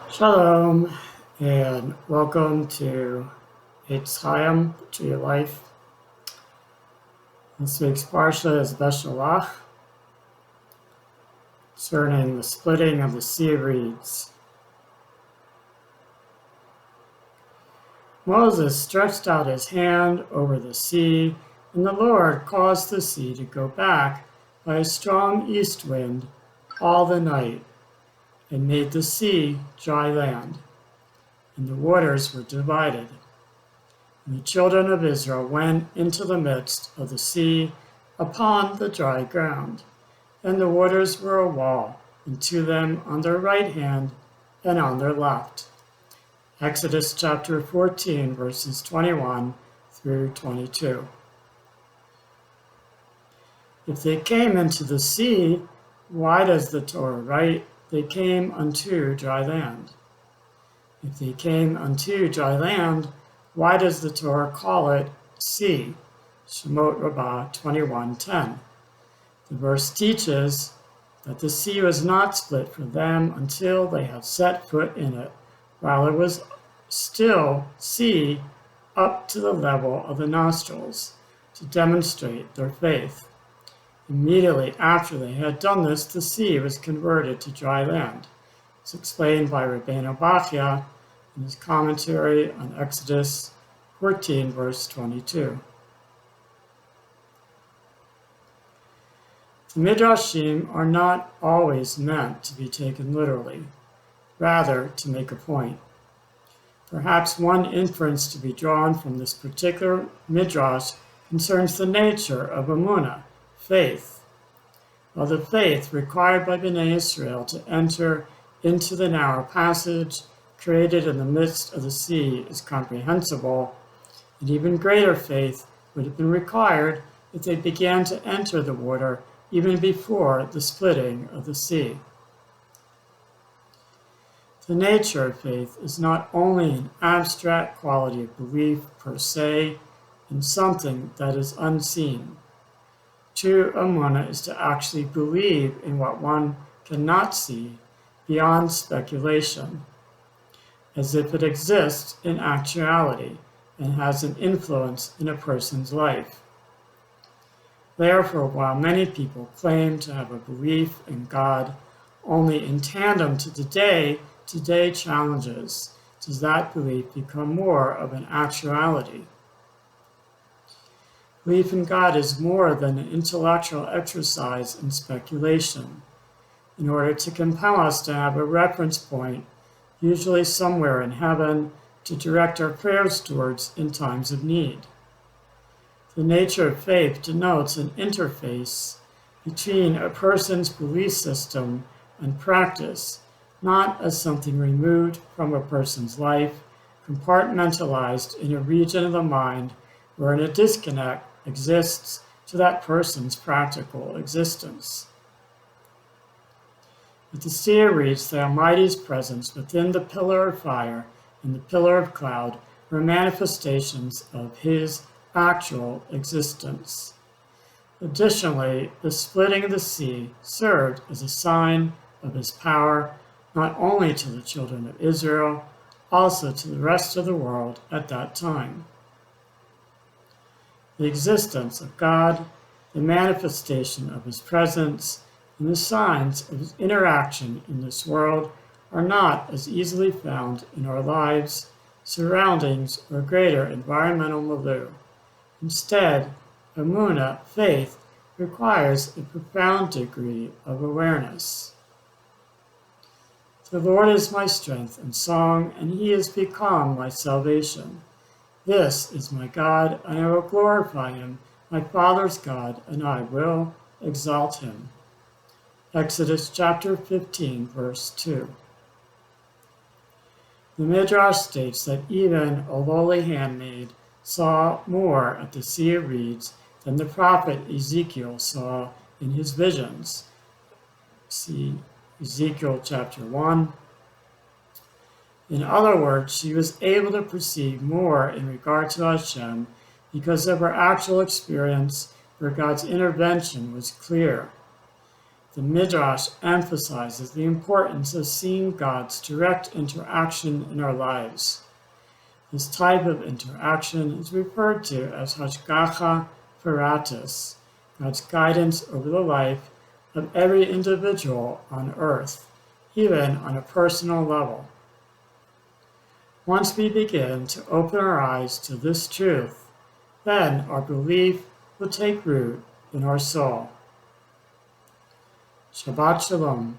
Shalom, and welcome to Eitz Chaim, Tree of Life. This week's parsha is Beshalach, concerning the splitting of the sea reeds. Moses stretched out his hand over the sea, and the Lord caused the sea to go back by a strong east wind all the night, and made the sea dry land, and the waters were divided. And the children of Israel went into the midst of the sea upon the dry ground, and the waters were a wall unto them on their right hand and on their left. Exodus chapter 14, verses 21 through 22. If they came into the sea, why does the Torah write, they came unto dry land? If they came unto dry land, why does the Torah call it sea? Shemot Rabbah 21:10. The verse teaches that the sea was not split for them until they had set foot in it, while it was still sea up to the level of the nostrils, to demonstrate their faith. Immediately after they had done this, the sea was converted to dry land. It's explained by Rabbeinu Bachya in his commentary on Exodus 14, verse 22. The Midrashim are not always meant to be taken literally, rather to make a point. Perhaps one inference to be drawn from this particular Midrash concerns the nature of Emunah, faith. While the faith required by Bnei Israel to enter into the narrow passage created in the midst of the sea is comprehensible, and even greater faith would have been required if they began to enter the water even before the splitting of the sea. The nature of faith is not only an abstract quality of belief per se in something that is unseen. True emunah is to actually believe in what one cannot see beyond speculation, as if it exists in actuality and has an influence in a person's life. Therefore, while many people claim to have a belief in God only in tandem to the day-to-day challenges, does that belief become more of an actuality? Belief in God is more than an intellectual exercise in speculation, in order to compel us to have a reference point, usually somewhere in heaven, to direct our prayers towards in times of need. The nature of faith denotes an interface between a person's belief system and practice, not as something removed from a person's life, compartmentalized in a region of the mind wherein a disconnect exists to that person's practical existence. But the seer reads the Almighty's presence within the pillar of fire and the pillar of cloud were manifestations of his actual existence. Additionally, the splitting of the sea served as a sign of his power, not only to the children of Israel, also to the rest of the world at that time. The existence of God, the manifestation of his presence, and the signs of his interaction in this world are not as easily found in our lives, surroundings, or greater environmental milieu. Instead, emunah, faith, requires a profound degree of awareness. The Lord is my strength and song, and he has become my salvation. This is my God, and I will glorify him, my Father's God, and I will exalt him. Exodus chapter 15, verse 2. The Midrash states that even a lowly handmaid saw more at the Sea of Reeds than the prophet Ezekiel saw in his visions. See Ezekiel chapter 1. In other words, she was able to perceive more in regard to Hashem because of her actual experience where God's intervention was clear. the Midrash emphasizes the importance of seeing God's direct interaction in our lives. This type of interaction is referred to as hashgacha paratus, God's guidance over the life of every individual on earth, even on a personal level. Once we begin to open our eyes to this truth, then our belief will take root in our soul. Shabbat Shalom.